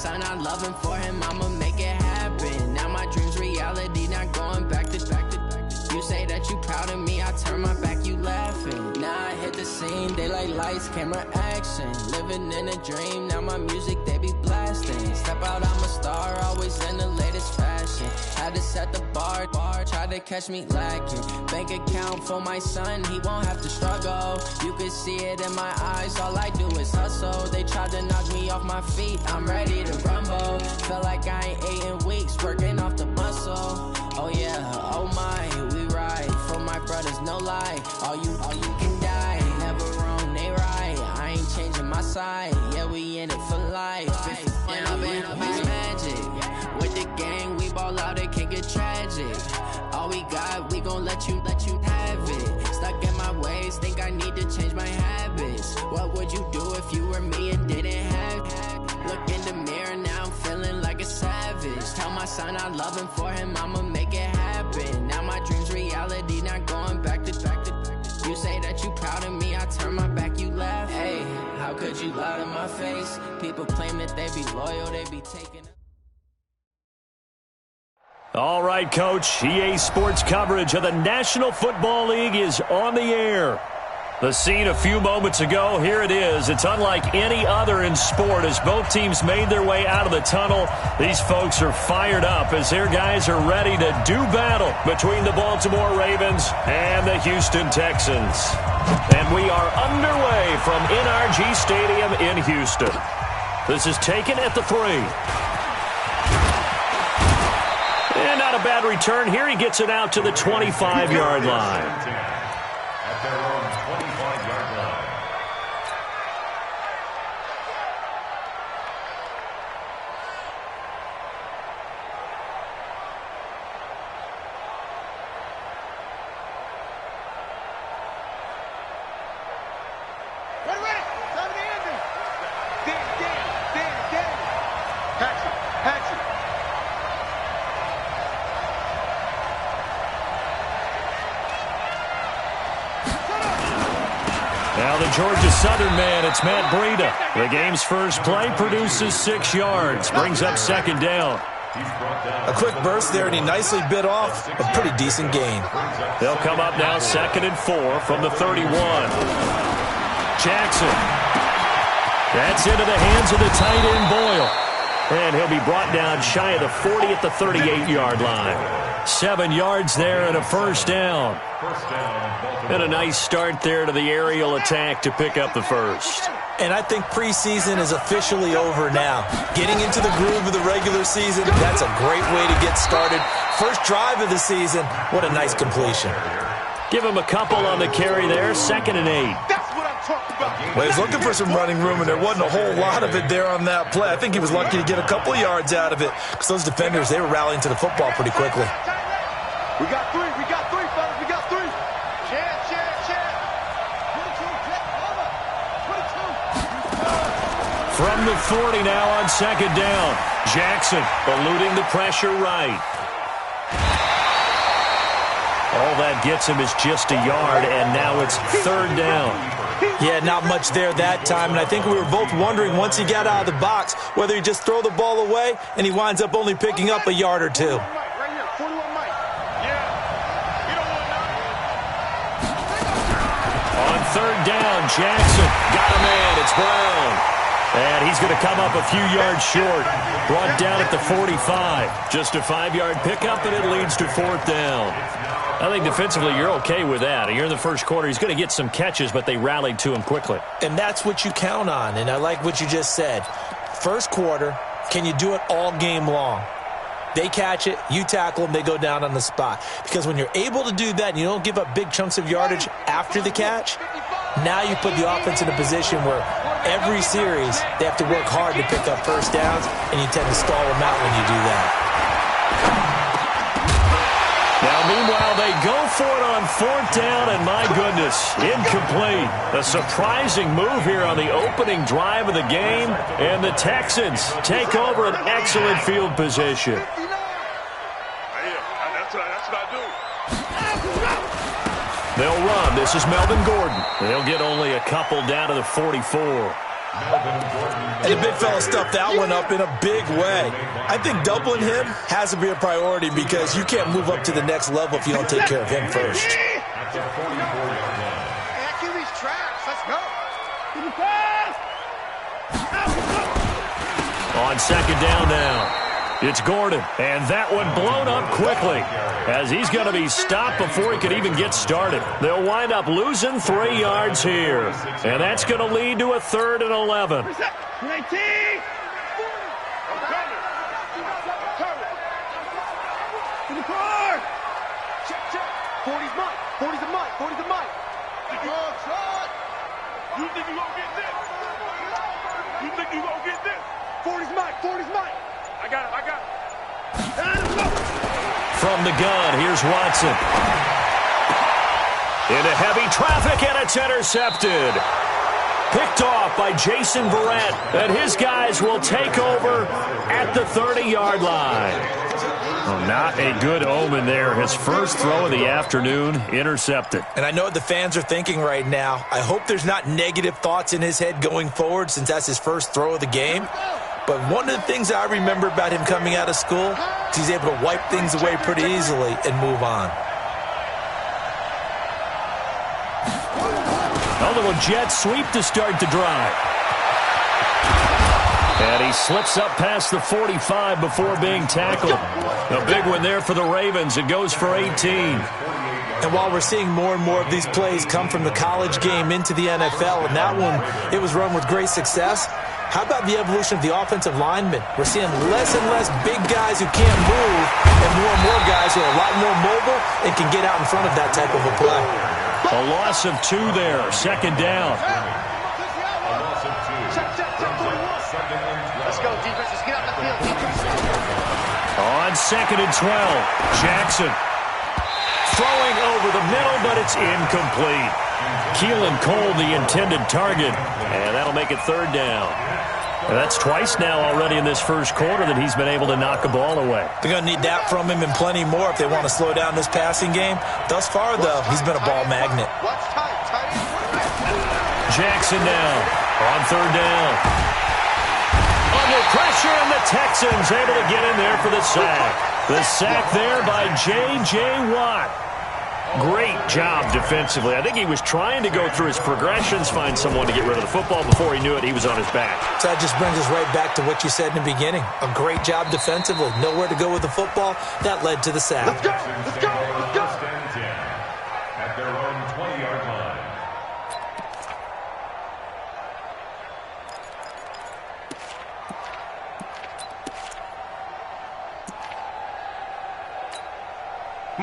son, I love him, for him I'ma make it happen. Now my dream's reality, not going back to. You say that you proud of me, I turn my back, you laughing. Now I hit the scene, they like lights, camera, action. Living in a dream, now my music, they be blasting. Step out, I'm a star, always in the latest fashion. Had to set the bar, try to catch me lacking. Bank account for my son, he won't have to struggle. You can see it in my eyes, all I do is hustle. They tried to knock me off my feet, I'm ready to rumble. Feel like I ain't ate in weeks, working off the muscle. Oh yeah, oh my, we ride for my brothers, no lie. All you can die, never wrong, they right. I ain't changing my side, yeah, we in it for life. And I've been magic with the gang, we ball out, it can get tragic. All we got, we gon' let you have it. Stuck in my ways, think I need to change my habits. What would you do if you were me and didn't have? Look in the mirror, now I'm feeling like a savage. Tell my son I love him, for him I'ma make it happen. Now my dream's reality, not going back to. You say that you proud of me, I turn my back, you laugh. Hey, how could you lie to my face? People claim that they be loyal, they be taking. All right, Coach, EA Sports coverage of the National Football League is on the air. The scene a few moments ago, here it is. It's unlike any other in sport as both teams made their way out of the tunnel. These folks are fired up as their guys are ready to do battle between the Baltimore Ravens and the Houston Texans. And we are underway from NRG Stadium in Houston. This is taken at the 3. And not a bad return here. He gets it out to the 25-yard line. At their own 25-yard line. Ready. Time to end it. Dan. Patch it. Now the Georgia Southern man, it's Matt Breida. The game's first play produces 6 yards, brings up second down. A quick burst there, and he nicely bit off a pretty decent gain. They'll come up now 2nd and 4 from the 31. Jackson. That's into the hands of the tight end, Boyle. And he'll be brought down shy of the 40 at the 38-yard line. 7 yards there and a first down. And a nice start there to the aerial attack to pick up the first. And I think preseason is officially over now. Getting into the groove of the regular season, that's a great way to get started. First drive of the season, what a nice completion. Give him a couple on the carry there, 2nd and 8. That's what I'm talking about. Well, he's looking for some running room, and there wasn't a whole lot of it there on that play. I think he was lucky to get a couple of yards out of it because those defenders, they were rallying to the football pretty quickly. We got three, fellas. We got 3. Chad. 22. From the 40 now on 2nd down. Jackson eluding the pressure right. All that gets him is just a yard, and now it's 3rd down. Yeah, not much there that time, and I think we were both wondering once he got out of the box whether he just throw the ball away, and he winds up only picking up a yard or 2. Right here, 41 Mike. Yeah. You don't want that. On 3rd down, Jackson got a man. It's Brown. And he's going to come up a few yards short. Brought down at the 45. Just a 5-yard pickup, and it leads to 4th down. I think defensively you're okay with that. You're in the first quarter. He's going to get some catches, but they rallied to him quickly. And that's what you count on, and I like what you just said. First quarter, can you do it all game long? They catch it, you tackle them, they go down on the spot. Because when you're able to do that and you don't give up big chunks of yardage after the catch, now you put the offense in a position where every series they have to work hard to pick up first downs, and you tend to stall them out when you do that. Now, meanwhile, they go for it on 4th down, and my goodness, incomplete. A surprising move here on the opening drive of the game, and the Texans take over an excellent field position. That's what I do. They'll run. This is Melvin Gordon. They'll get only a couple down to the 44. And the big fella stuffed that one up in a big way. I think doubling him has to be a priority because you can't move up to the next level if you don't take care of him first. QB's trash. Let's go. On second down now, it's Gordon. And that one blown up quickly as he's going to be stopped before he could even get started. They'll wind up losing 3 yards here. And that's going to lead to a 3rd and 11. You think you gonna get this? You think you gonna get this? 40's mine. I got it. From the gun, here's Watson. Into heavy traffic, and it's intercepted. Picked off by Jason Verrett, and his guys will take over at the 30-yard line. Well, not a good omen there. His first throw of the afternoon, intercepted. And I know what the fans are thinking right now. I hope there's not negative thoughts in his head going forward since that's his first throw of the game. But one of the things I remember about him coming out of school is he's able to wipe things away pretty easily and move on. A little jet sweep to start the drive. And he slips up past the 45 before being tackled. A big one there for the Ravens. It goes for 18. And while we're seeing more and more of these plays come from the college game into the NFL, and that one, it was run with great success, how about the evolution of the offensive linemen? We're seeing less and less big guys who can't move and more guys who are a lot more mobile and can get out in front of that type of a play. A loss of 2 there, second down. Let's go, defense. Let's get out the field, defense. On second and 12, Jackson. Throwing over the middle, but it's incomplete. Keelan Cole, the intended target, and that'll make it 3rd down. And that's twice now already in this first quarter that he's been able to knock a ball away. They're going to need that from him and plenty more if they want to slow down this passing game. Thus far, though, he's been a ball magnet. Jackson now on 3rd down. Under pressure, and the Texans able to get in there for the sack. The sack there by J.J. Watt. Great job defensively. I think he was trying to go through his progressions, find someone to get rid of the football. Before he knew it, he was on his back. So that just brings us right back to what you said in the beginning. A great job defensively. Nowhere to go with the football. That led to the sack. Let's go. Let's go. Let's go. At their own 20-yard line.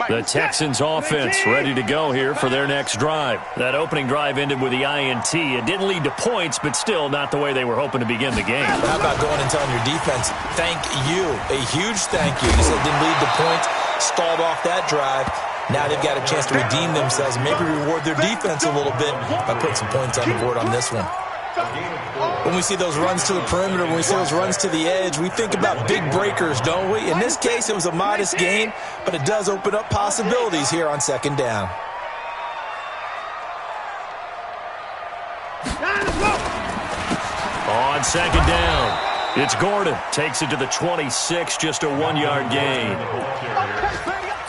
The Texans offense ready to go here for their next drive. That opening drive ended with the INT. It didn't lead to points, but still not the way they were hoping to begin the game. How about going and telling your defense, thank you, a huge thank you. You said it didn't lead to points, stalled off that drive. Now they've got a chance to redeem themselves and maybe reward their defense a little bit by putting some points on the board on this one. When we see those runs to the perimeter, when we see those runs to the edge, we think about big breakers, don't we? In this case, it was a modest gain, but it does open up possibilities here on second down. On second down, it's Gordon. Takes it to the 26, just a 1-yard gain.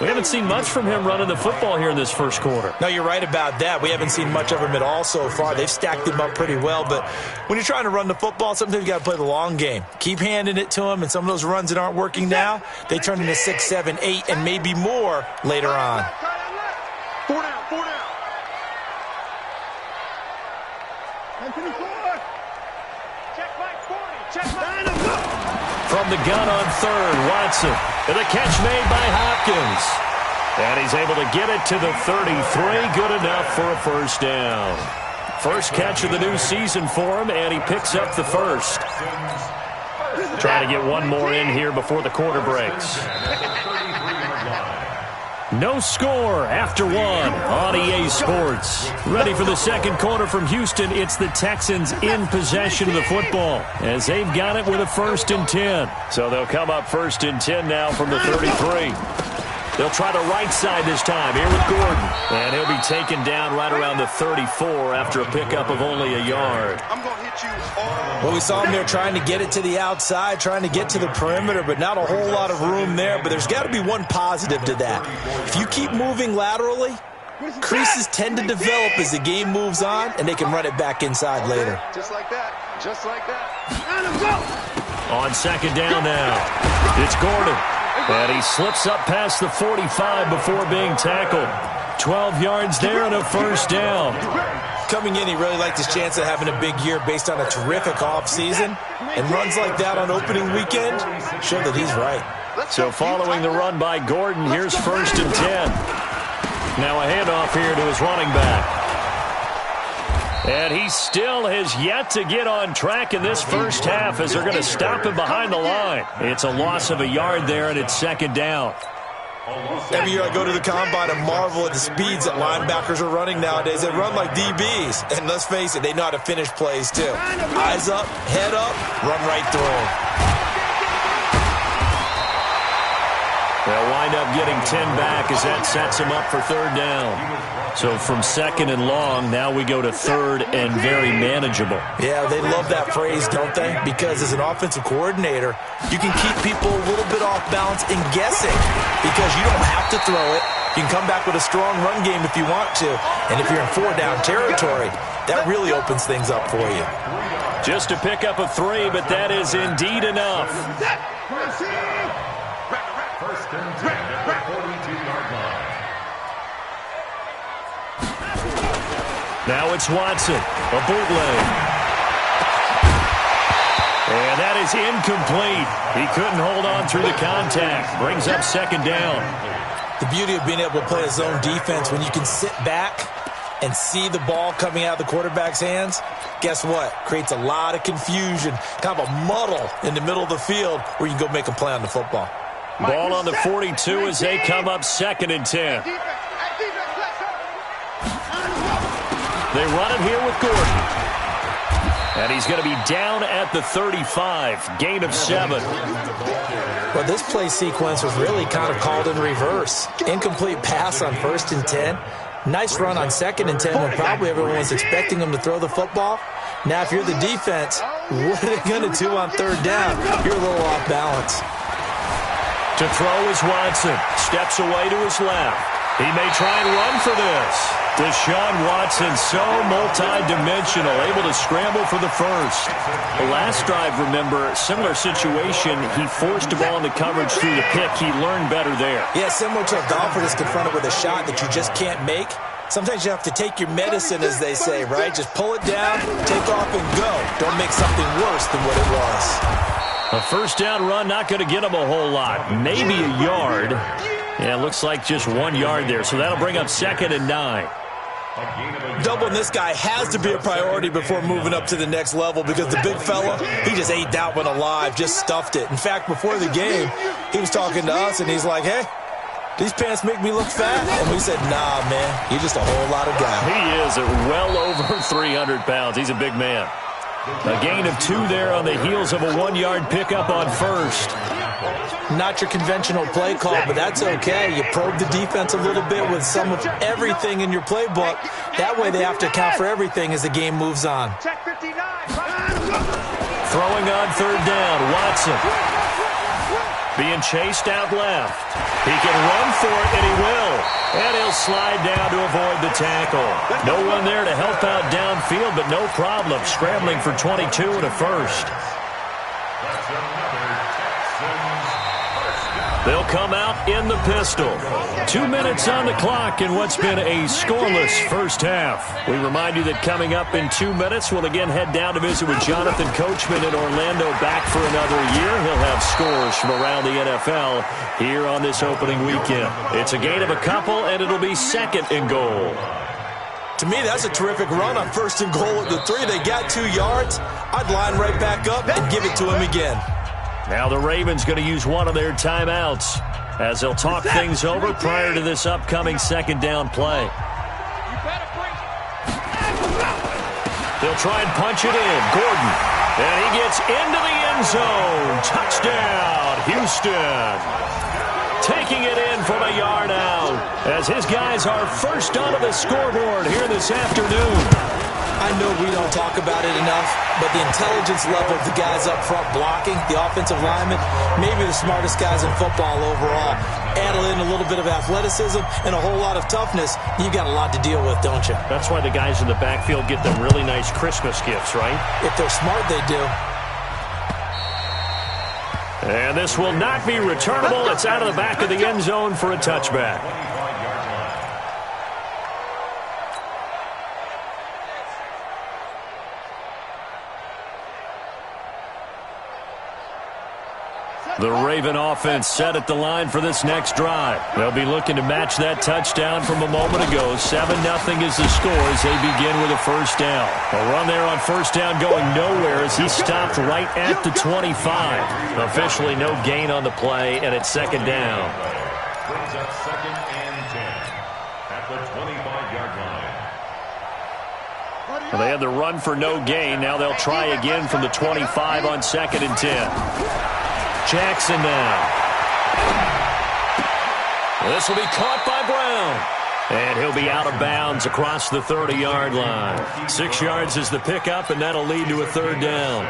We haven't seen much from him running the football here in this first quarter. No, you're right about that. We haven't seen much of him at all so far. They've stacked him up pretty well, but when you're trying to run the football, sometimes you got to play the long game. Keep handing it to him, and some of those runs that aren't working now, they turn into 6, 7, 8, and maybe more later on. 4 down. Check Mike 40. Check Mike. From the gun on third, Watson. And the catch made by Hopkins. And he's able to get it to the 33. Good enough for a first down. First catch of the new season for him, and he picks up the first. Trying to get one more in here before the quarter breaks. No score after one on EA Sports. Ready for the second quarter from Houston. It's the Texans in possession of the football as they've got it with a 1st and 10. So they'll come up 1st and 10 now from the 33. They'll try the right side this time, here with Gordon. And he'll be taken down right around the 34 after a pickup of only a yard. I'm going to hit you all. Well, we saw him there trying to get it to the outside, trying to get to the perimeter, but not a whole lot of room there. But there's got to be one positive to that. If you keep moving laterally, creases tend to develop as the game moves on, and they can run it back inside later. Just like that. Just like that. On second down now, it's Gordon. And he slips up past the 45 before being tackled. 12 yards there and a first down. Coming in, he really liked his chance of having a big year based on a terrific offseason. And runs like that on opening weekend show that he's right. So following the run by Gordon, here's 1st and 10. Now a handoff here to his running back. And he still has yet to get on track in this first half as they're going to stop him behind the line. It's a loss of a yard there, and it's second down. Every year I go to the combine and marvel at the speeds that linebackers are running nowadays. They run like DBs. And let's face it, they know how to finish plays too. Eyes up, head up, run right through them. They'll wind up getting 10 back as that sets them up for third down. So from second and long, now we go to third and very manageable. Yeah, they love that phrase, don't they? Because as an offensive coordinator, you can keep people a little bit off balance and guessing because you don't have to throw it. You can come back with a strong run game if you want to. And if you're in 4-down territory, that really opens things up for you. Just a pickup of 3, but that is indeed enough. First and 10 at the 42-yard line. Now it's Watson, a bootleg. And that is incomplete. He couldn't hold on through the contact. Brings up second down. The beauty of being able to play a zone defense when you can sit back and see the ball coming out of the quarterback's hands, guess what? Creates a lot of confusion, kind of a muddle in the middle of the field where you can go make a play on the football. Ball on the 42 as they come up 2nd and 10. They run it here with Gordon. And he's going to be down at the 35. Gain of 7. Well, this play sequence was really kind of called in reverse. Incomplete pass on 1st and 10. Nice run on 2nd and 10 when probably everyone was expecting him to throw the football. Now, if you're the defense, what are they going to do on 3rd down? You're a little off balance. To throw is Watson. Steps away to his left. He may try and run for this. Deshaun Watson, so multi-dimensional, able to scramble for the first. The last drive, remember, similar situation. He forced the ball into coverage through the pick. He learned better there. Yeah, similar to a golfer that's confronted with a shot that you just can't make. Sometimes you have to take your medicine, as they say, right? Just pull it down, take off, and go. Don't make something worse than what it was. A first down run, not going to get him a whole lot. Maybe a yard. Yeah, it looks like just 1 yard there. So that'll bring up 2nd and 9. Doubling this guy has to be a priority before moving up to the next level because the big fella, he just ate that one alive, just stuffed it. In fact, before the game, he was talking to us, and he's like, hey, these pants make me look fat. And we said, nah, man, you're just a whole lot of guy. He is at well over 300 pounds. He's a big man. A gain of 2 there on the heels of a 1-yard pickup on 1st. Not your conventional play call, but that's okay. You probe the defense a little bit with some of everything in your playbook. That way they have to account for everything as the game moves on. Throwing on 3rd down, Watson. Being chased out left. He can run for it, and he will. And he'll slide down to avoid the tackle. No one there to help out downfield, but no problem. Scrambling for 22 and a first. They'll come out in the pistol. 2 minutes on the clock in what's been a scoreless first half. We remind you that coming up in 2 minutes, we'll again head down to visit with Jonathan Coachman in Orlando, back for another year. He'll have scores from around the NFL here on this opening weekend. It's a gain of a couple, and it'll be 2nd and goal. To me, that's a terrific run on 1st and goal at the 3. They got 2 yards. I'd line right back up and give it to him again. Now the Ravens going to use one of their timeouts as they'll talk things over prior to this upcoming 2nd down play. They'll try and punch it in. Gordon. And he gets into the end zone. Touchdown, Houston. Taking taking it in from a yard out as his guys are first onto the scoreboard here this afternoon. I know we don't talk about it enough, but the intelligence level of the guys up front blocking, the offensive linemen, maybe the smartest guys in football overall. Add in a little bit of athleticism and a whole lot of toughness, you got a lot to deal with, don't you? That's why the guys in the backfield get them really nice Christmas gifts, right? If they're smart, they do. And this will not be returnable. It's out of the back of the end zone for a touchback. The Raven offense set at the line for this next drive. They'll be looking to match that touchdown from a moment ago. 7-0 is the score as they begin with a first down. A run there on first down going nowhere as he stopped right at the 25. Officially no gain on the play, and it's second down. Brings up 2nd and 10 at the 25-yard line. Well, they had the run for no gain. Now they'll try again from the 25 on 2nd and 10. Jackson now. This will be caught by Brown. And he'll be out of bounds across the 30-yard line. 6 yards is the pickup, and that'll lead to a third down.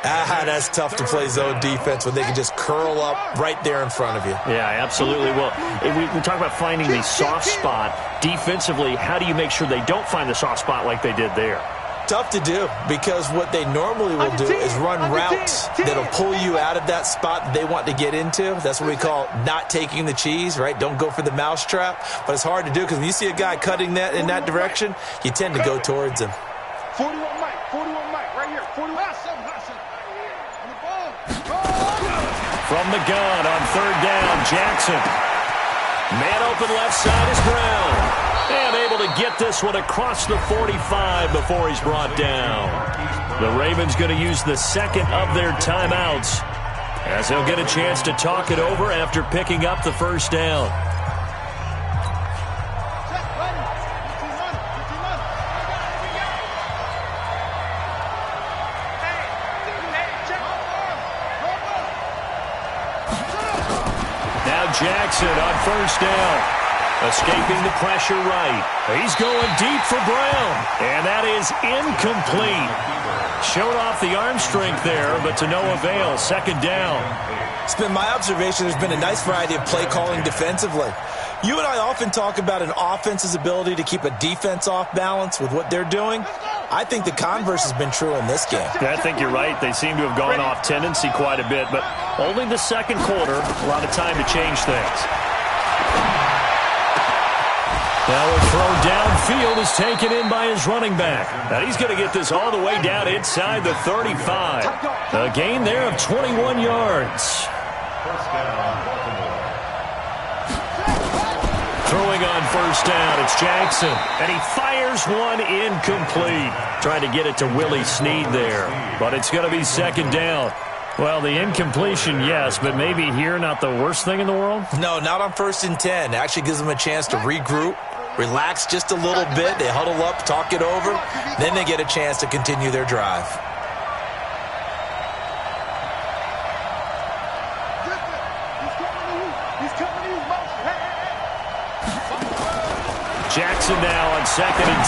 That's tough to play zone defense when they can just curl up right there in front of you. Yeah, absolutely. Well, we talk about finding the soft spot. Defensively, how do you make sure they don't find the soft spot like they did there? Tough to do, because what they normally will do is run routes that'll pull you out of that spot that they want to get into. That's what we call not taking the cheese, right? Don't go for the mousetrap. But it's hard to do because when you see a guy cutting that in that direction, you tend to go towards him. 41 Mike, right here. 41. From the gun on third down, Jackson. Man open left side is Brown. And able to get this one across the 45 before he's brought down. The Ravens going to use the second of their timeouts as they'll get a chance to talk it over after picking up the first down. Now Jackson on first down. Escaping the pressure right. He's going deep for Brown. And that is incomplete. Showed off the arm strength there, but to no avail. Second down. It's been my observation there's been a nice variety of play calling defensively. You and I often talk about an offense's ability to keep a defense off balance with what they're doing. I think the converse has been true in this game. Yeah, I think you're right. They seem to have gone off tendency quite a bit, but only the second quarter, a lot of time to change things. Now a throw downfield is taken in by his running back. Now he's going to get this all the way down inside the 35. A gain there of 21 yards. Throwing on first down, it's Jackson. And he fires one incomplete. Trying to get it to Willie Snead there. But it's going to be second down. Well, the incompletion, yes, but maybe here not the worst thing in the world? No, not on 1st and 10. It actually gives them a chance to regroup, relax just a little bit. They huddle up, talk it over. Then they get a chance to continue their drive. Jackson now on 2nd and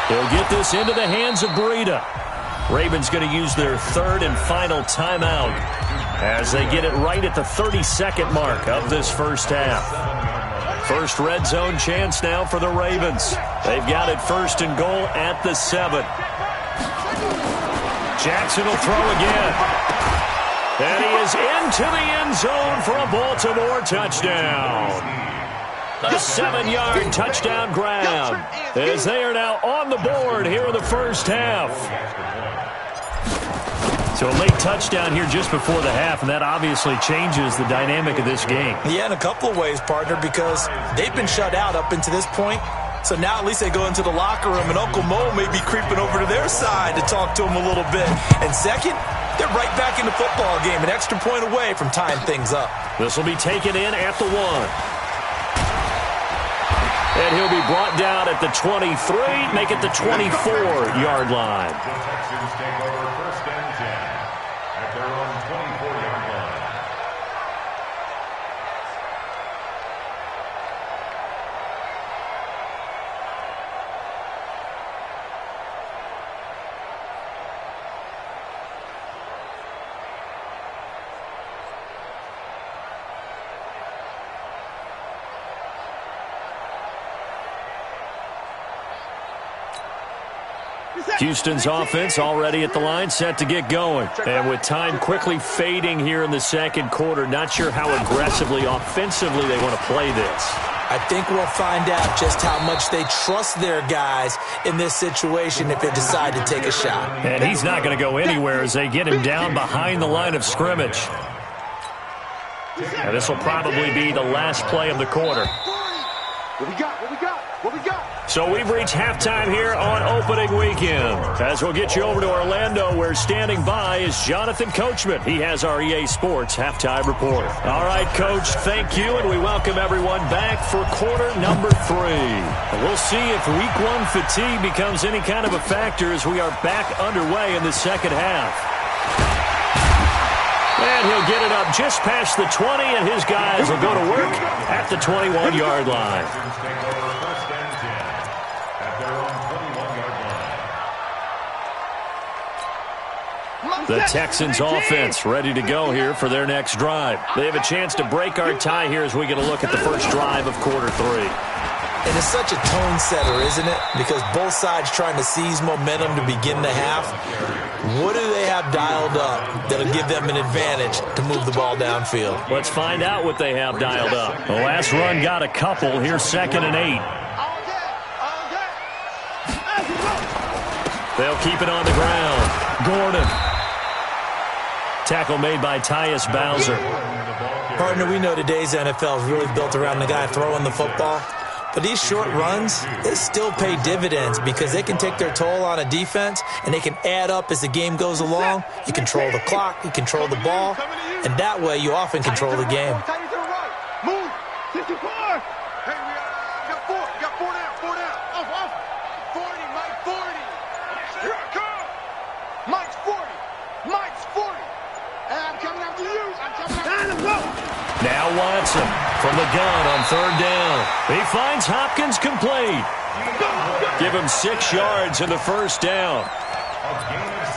10. He'll get this into the hands of Breida. Ravens going to use their third and final timeout as they get it right at the 32nd mark of this first half. First red zone chance now for the Ravens. They've got it 1st and goal at the 7. Jackson will throw again. And he is into the end zone for a Baltimore touchdown. A 7-yard touchdown grab as they are now on the board here in the first half. So a late touchdown here just before the half, and that obviously changes the dynamic of this game. Yeah, in a couple of ways, partner, because they've been shut out up until this point. So now at least they go into the locker room, and Uncle Mo may be creeping over to their side to talk to them a little bit. And second, they're right back in the football game, an extra point away from tying things up. This will be taken in at the 1. And he'll be brought down at the 23, make it the 24-yard line. The Texans take over 1st and 10 at their own 24-yard line. Houston's offense already at the line, set to get going. And with time quickly fading here in the second quarter, not sure how aggressively, offensively they want to play this. I think we'll find out just how much they trust their guys in this situation if they decide to take a shot. And he's not going to go anywhere as they get him down behind the line of scrimmage. And this will probably be the last play of the quarter. What we got? What we got? What we got? So we've reached halftime here on opening weekend. As we'll get you over to Orlando, where standing by is Jonathan Coachman. He has our EA Sports halftime report. All right, Coach, thank you, and we welcome everyone back for quarter number 3. We'll see if week 1 fatigue becomes any kind of a factor as we are back underway in the second half. And he'll get it up just past the 20, and his guys will go to work at the 21-yard line. The Texans offense ready to go here for their next drive. They have a chance to break our tie here as we get a look at the first drive of quarter 3. And it's such a tone setter, isn't it? Because both sides trying to seize momentum to begin the half. What do they have dialed up that'll give them an advantage to move the ball downfield? Let's find out what they have dialed up. The last run got a couple. Here's 2nd and 8. They'll keep it on the ground. Gordon. Tackle made by Tyus Bowser. Partner, we know today's NFL is really built around the guy throwing the football. But these short runs, they still pay dividends because they can take their toll on a defense and they can add up as the game goes along. You control the clock, you control the ball, and that way you often control the game. Move! 64! Hey, we got 4. We got 4 down. 4 down. Off. 40, Mike, 40. Here I come. Mike's 40. Mike's 40. And I'm coming after you. I'm coming after you. Now Watson from the gun on 3rd down. He finds Hopkins complete. Give him 6 yards in the first down.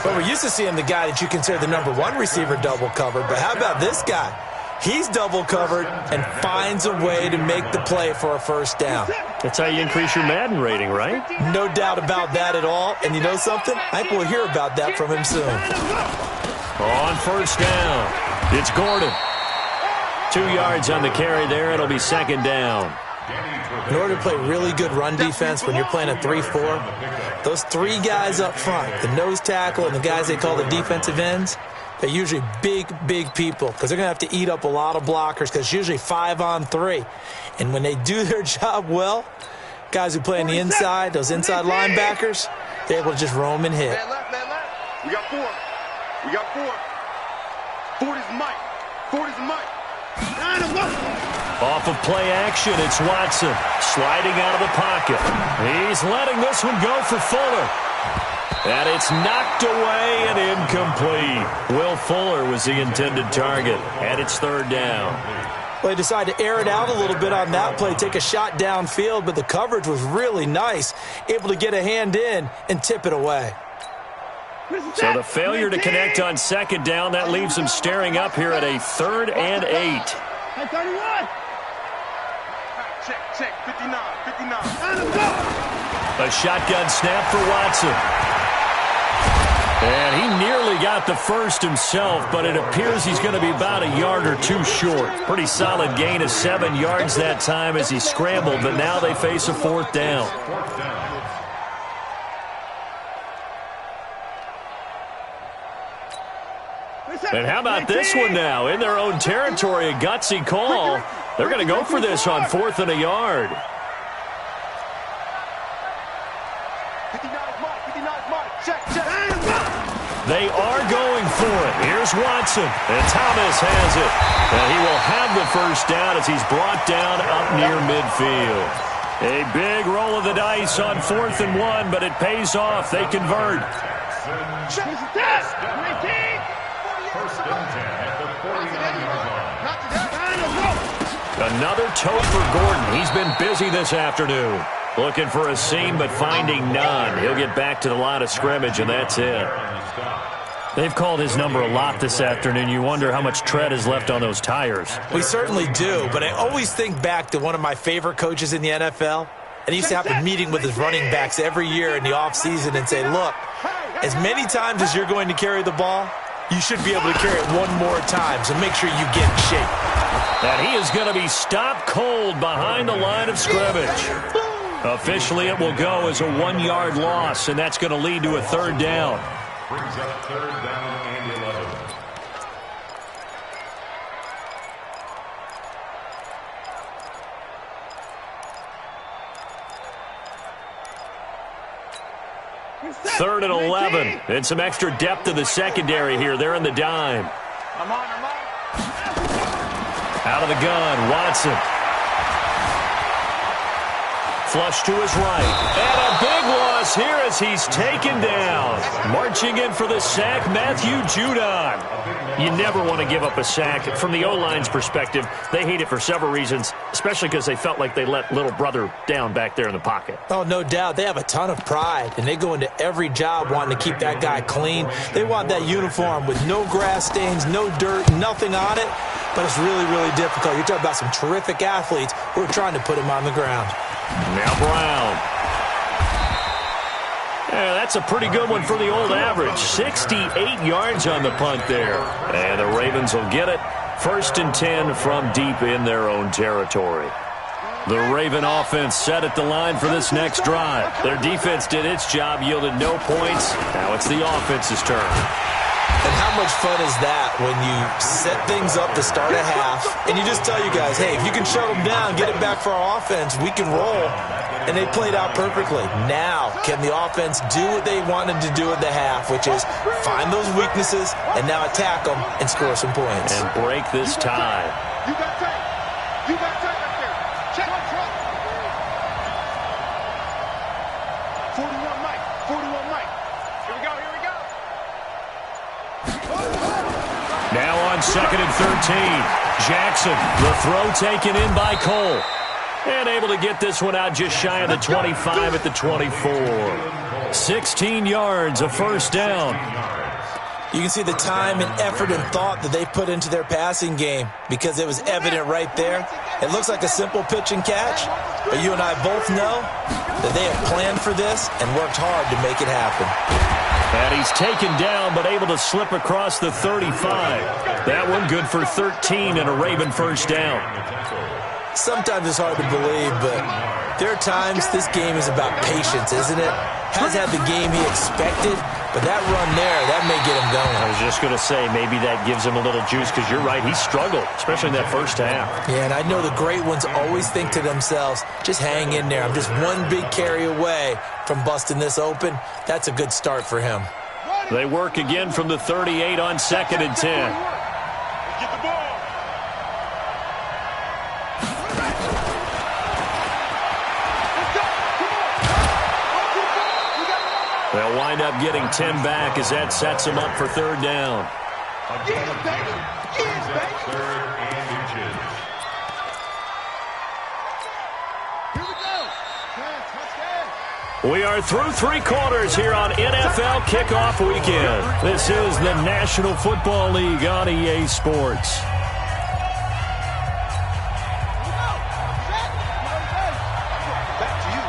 But we're used to seeing the guy that you consider the number 1 receiver double covered. But how about this guy? He's double covered and finds a way to make the play for a first down. That's how you increase your Madden rating, right? No doubt about that at all. And you know something? I think we'll hear about that from him soon. On 1st down, it's Gordon. 2 yards on the carry there. It'll be 2nd down. In order to play really good run defense when you're playing a 3-4, those 3 guys up front, the nose tackle and the guys they call the defensive ends, they're usually big people because they're going to have to eat up a lot of blockers because it's usually 5 on 3. And when they do their job well, guys who play on the inside, those inside linebackers, they're able to just roam and hit. Man left. We got 4. We got 4. 40's Mike. 40's Mike. Off of play action, it's Watson sliding out of the pocket. He's letting this one go for Fuller. And it's knocked away and incomplete. Will Fuller was the intended target, and it's 3rd down. Well, they decided to air it out a little bit on that play, take a shot downfield, but the coverage was really nice, able to get a hand in and tip it away. So the failure to connect on 2nd down, that leaves them staring up here at a 3rd and 8. 31. Check. 59. A shotgun snap for Watson. And he nearly got the first himself, but it appears he's going to be about a yard or 2 short. Pretty solid gain of 7 yards that time as he scrambled, but now they face a 4th down. And how about this one now? In their own territory, a gutsy call. They're going to go for this on 4th and a yard. 59's Mike. Check. They are going for it. Here's Watson. And Thomas has it. And he will have the first down as he's brought down up near midfield. A big roll of the dice on 4th and 1, but it pays off. They convert. Another toe for Gordon. He's been busy this afternoon. Looking for a seam, but finding none. He'll get back to the line of scrimmage, and that's it. They've called his number a lot this afternoon. You wonder how much tread is left on those tires. We certainly do, but I always think back to one of my favorite coaches in the NFL, And he used to have a meeting with his running backs every year in the offseason and say, look, as many times as you're going to carry the ball, you should be able to carry it one more time, so make sure you get in shape. And he is going to be stopped cold behind the line of scrimmage. Officially, it will go as a 1-yard loss, and that's going to lead to a third down. Brings up third down and 11. Third and 11. And some extra depth to the secondary here. They're in the dime. I'm on. Out of the gun, Watson. Flush to his right. And a big loss here as he's taken down. Marching in for the sack, Matthew Judon. You never want to give up a sack. From the O-line's perspective, they hate it for several reasons, especially because they felt like they let little brother down back there in the pocket. Oh, no doubt. They have a ton of pride, and they go into every job wanting to keep that guy clean. They want that uniform with no grass stains, no dirt, nothing on it, but it's really, really difficult. You're talking about some terrific athletes who are trying to put him on the ground. Now Brown. Yeah, that's a pretty good one for the old average. 68 yards on the punt there. And the Ravens will get it. 1st and 10 from deep in their own territory. The Raven offense set at the line for this next drive. Their defense did its job, yielded no points. Now it's the offense's turn. And how much fun is that when you set things up to start a half and you just tell you guys, hey, if you can shut them down, get it back for our offense, we can roll. And they played out perfectly. Now, can the offense do what they wanted to do at the half, which is find those weaknesses and now attack them and score some points. And break this tie. You got time. You got time right there. Check. 41 Mike. 41 Mike. Here we go. Now on 2nd and 13. Jackson, the throw taken in by Cole. And able to get this one out just shy of the 25 at the 24. 16 yards, a first down. You can see the time and effort and thought that they put into their passing game because it was evident right there. It looks like a simple pitch and catch, but you and I both know that they have planned for this and worked hard to make it happen. And he's taken down, but able to slip across the 35. That one good for 13 and a Raven first down. Sometimes it's hard to believe, but there are times this game is about patience, isn't it? Has had the game he expected, but that run there, that may get him going. I was just going to say, maybe that gives him a little juice, because you're right, he struggled, especially in that first half. Yeah, and I know the great ones always think to themselves, just hang in there. I'm just one big carry away from busting this open. That's a good start for him. They work again from the 38 on 2nd and 10. Get the ball. They'll wind up getting 10 back as that sets them up for third down. Third and inches. We are through 3 quarters here on NFL Kickoff Weekend. This is the National Football League on EA Sports. Back to you.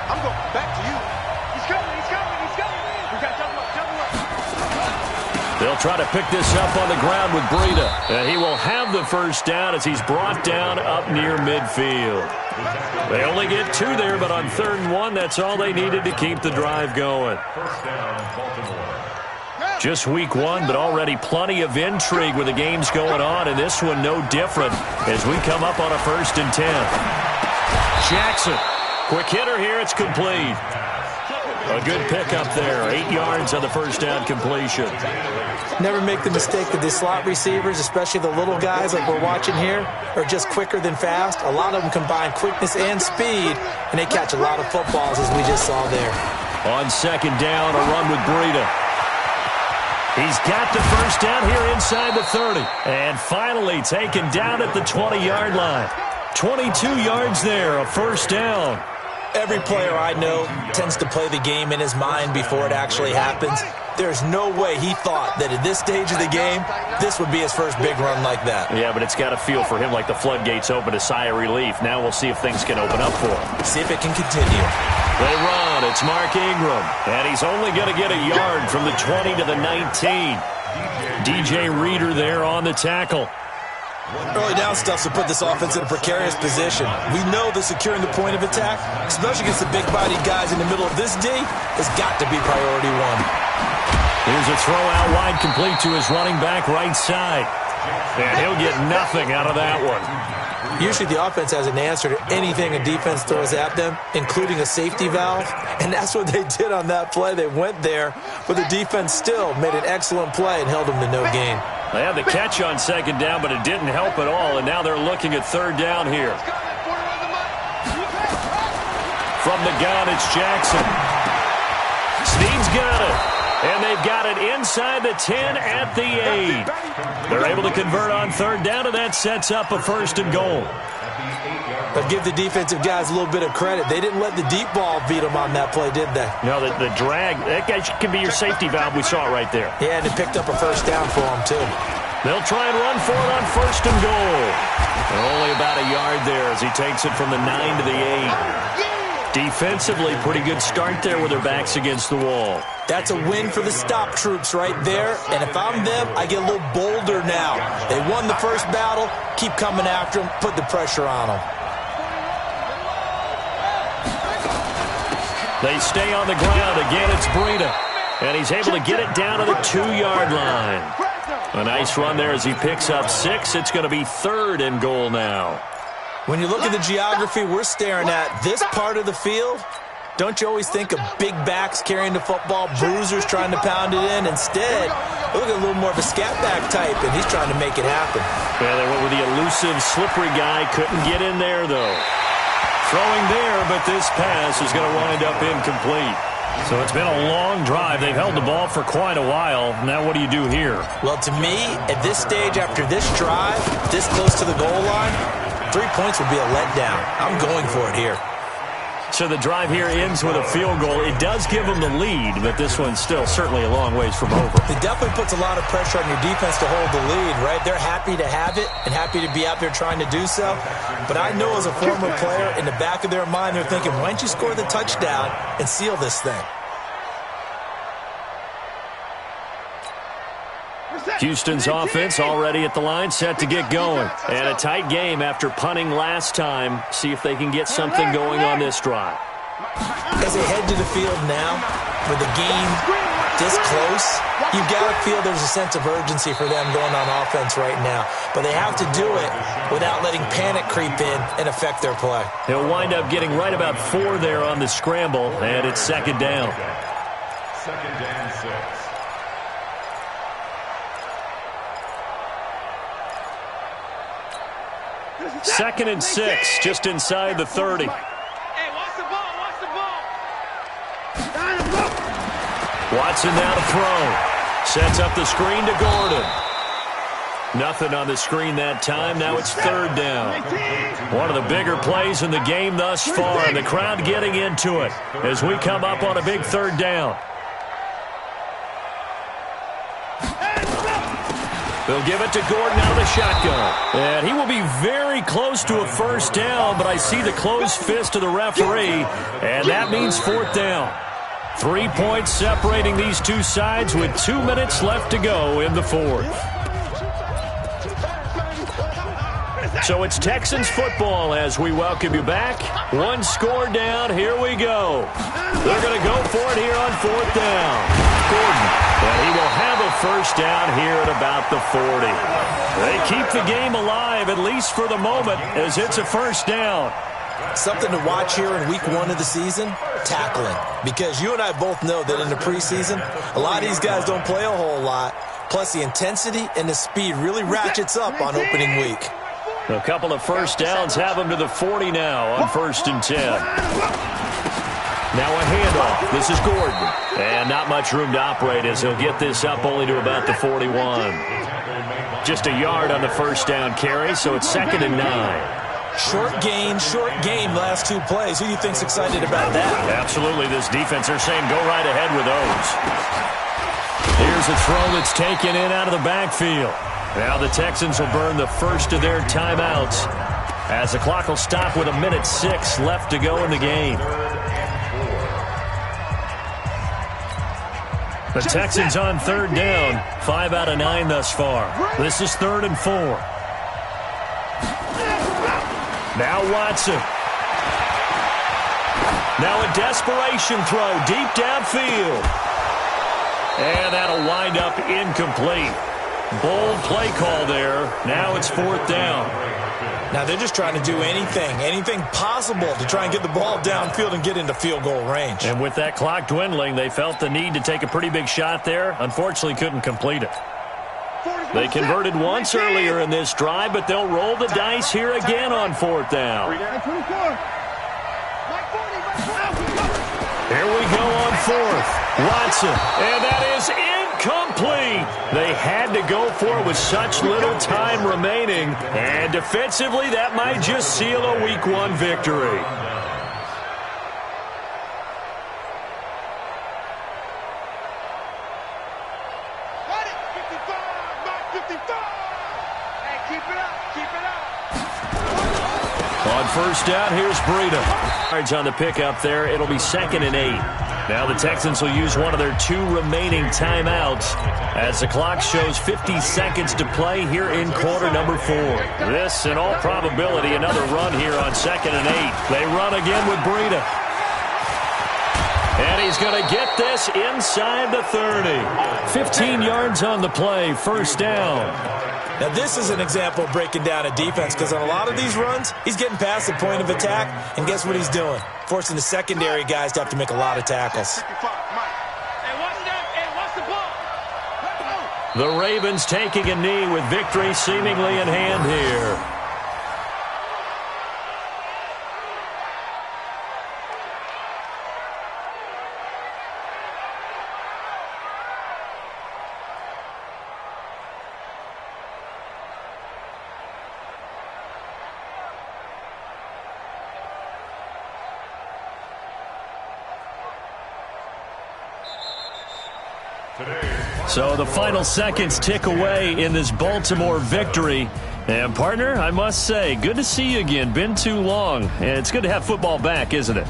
I'm going back to you. He's coming. We got to jump him up. They'll try to pick this up on the ground with Breida. And he will have the first down as he's brought down up near midfield. They only get 2 there, but on 3rd and 1, that's all they needed to keep the drive going. First down, Baltimore. Just week 1, but already plenty of intrigue with the games going on, and this one no different as we come up on a 1st and 10. Jackson, quick hitter here, it's complete. A good pickup there, 8 yards on the first down completion. Never make the mistake that the slot receivers, especially the little guys like we're watching here, are just quicker than fast. A lot of them combine quickness and speed, and they catch a lot of footballs, as we just saw there. On 2nd down, a run with Breida. He's got the first down here inside the 30. And finally taken down at the 20-yard line. 22 yards there, a first down. Every player I know tends to play the game in his mind before it actually happens. There's no way he thought that at this stage of the game, this would be his first big run like that. Yeah, but it's got to feel for him like the floodgates open, a sigh of relief. Now we'll see if things can open up for him. See if it can continue. They run. It's Mark Ingram. And he's only going to get a yard from the 20 to the 19. DJ Reader there on the tackle. Early down stuff to put this offense in a precarious position. We know that securing the point of attack, especially against the big-bodied guys in the middle of this D, has got to be priority one. Here's a throw out wide, complete to his running back right side. And he'll get nothing out of that one. Usually the offense has an answer to anything a defense throws at them, including a safety valve. And that's what they did on that play. They went there, but the defense still made an excellent play and held them to no gain. They had the catch on second down, but it didn't help at all. And now they're looking at third down here. From the gun, it's Jackson. Snead's got it. And they've got it inside the 10 at the 8. They're able to convert on third down, and that sets up a first and goal. But give the defensive guys a little bit of credit. They didn't let the deep ball beat them on that play, did they? No, the drag, that guy can be your safety valve. We saw it right there. Yeah, and it picked up a first down for them, too. They'll try and run for it on first and goal. And only about a yard there as he takes it from the 9 to the 8. Defensively, pretty good start there with their backs against the wall. That's a win for the stop troops right there. And if I'm them, I get a little bolder now. They won the first battle. Keep coming after them. Put the pressure on them. They stay on the ground. Again, it's Breida. And he's able to get it down to the 2-yard line. A nice run there as he picks up 6. It's going to be third and goal now. When you look at the geography we're staring at, this part of the field, don't you always think of big backs carrying the football, bruisers trying to pound it in? Instead, look at a little more of a scat back type, and he's trying to make it happen. Yeah, they went with the elusive, slippery guy. Couldn't get in there, though. Throwing there, but this pass is going to wind up incomplete. So it's been a long drive. They've held the ball for quite a while. Now what do you do here? Well, to me, at this stage, after this drive, this close to the goal line, 3 points would be a letdown. I'm going for it here. So the drive here ends with a field goal. It does give them the lead, but this one's still certainly a long ways from over. It definitely puts a lot of pressure on your defense to hold the lead, right? They're happy to have it and happy to be out there trying to do so. But I know as a former player, in the back of their mind, they're thinking, why don't you score the touchdown and seal this thing? Houston's offense already at the line, set to get going. And a tight game after punting last time. See if they can get something going on this drive. As they head to the field now, with the game this close, you've got to feel there's a sense of urgency for them going on offense right now. But they have to do it without letting panic creep in and affect their play. He'll wind up getting right about 4 there on the scramble, and it's second down. Second and 6. Second and 6, just inside the 30. Watson now to throw. Sets up the screen to Gordon. Nothing on the screen that time. Now it's third down. One of the bigger plays in the game thus far, and the crowd getting into it as we come up on a big third down. They'll give it to Gordon out of the shotgun. And he will be very close to a first down, but I see the closed fist of the referee, and that means fourth down. 3 points separating these two sides with 2 minutes left to go in the fourth. So it's Texans football as we welcome you back. 1 score down. Here we go. They're going to go for it here on fourth down. Gordon. And he will have a first down here at about the 40. They keep the game alive, at least for the moment, as it's a first down. Something to watch here in week 1 of the season, tackling. Because you and I both know that in the preseason, a lot of these guys don't play a whole lot. Plus, the intensity and the speed really ratchets up on opening week. A couple of first downs have them to the 40 now on 1st and 10. Now a handoff. This is Gordon. And not much room to operate as he'll get this up only to about the 41. Just a yard on the first down carry, so it's 2nd and 9. Short gain, short game, last 2 plays. Who do you think's excited about that? Absolutely. This defense, they're saying go right ahead with those. Here's a throw that's taken in out of the backfield. Now the Texans will burn the first of their timeouts as the clock will stop with 1:06 left to go in the game. The Texans on 3rd down, 5 out of 9 thus far. This is 3rd and 4. Now Watson. Now a desperation throw deep downfield. And that'll wind up incomplete. Bold play call there. Now it's 4th down. Now they're just trying to do anything possible to try and get the ball downfield and get into field goal range. And with that clock dwindling, they felt the need to take a pretty big shot there. Unfortunately, couldn't complete it. They converted once earlier in this drive, but they'll roll the dice here again on 4th down. Here we go on 4th. Watson, and that is incomplete. They had to go for it with such little time remaining, and defensively, that might just seal a Week 1 victory. Got it, 55, Mike 55. Hey, keep it up, keep it up. On 1st down, here's Breida. Yards on the pickup there. It'll be 2nd and 8. Now the Texans will use one of their 2 remaining timeouts as the clock shows 50 seconds to play here in quarter number 4. This, in all probability, another run here on 2nd and 8. They run again with Breida. And he's going to get this inside the 30. 15 yards on the play, 1st down. Now, this is an example of breaking down a defense because on a lot of these runs, he's getting past the point of attack, and guess what he's doing? Forcing the secondary guys to have to make a lot of tackles. The Ravens taking a knee with victory seemingly in hand here. So the final seconds tick away in this Baltimore victory. And, partner, I must say, good to see you again. Been too long. And it's good to have football back, isn't it?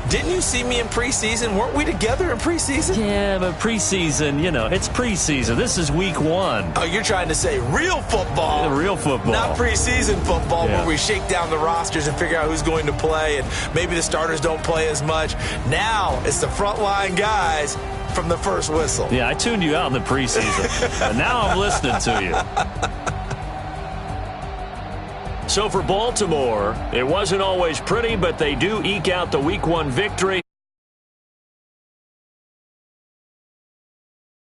Didn't you see me in preseason? Weren't we together in preseason? Yeah, but preseason, you know, it's preseason. This is Week 1. Oh, you're trying to say real football. Real football. Not preseason football Yeah. where we shake down the rosters and figure out who's going to play, and maybe the starters don't play as much. Now it's the frontline guys from the first whistle. Yeah, I tuned you out in the preseason. And now I'm listening to you. So for Baltimore, it wasn't always pretty, but they do eke out the Week 1 victory.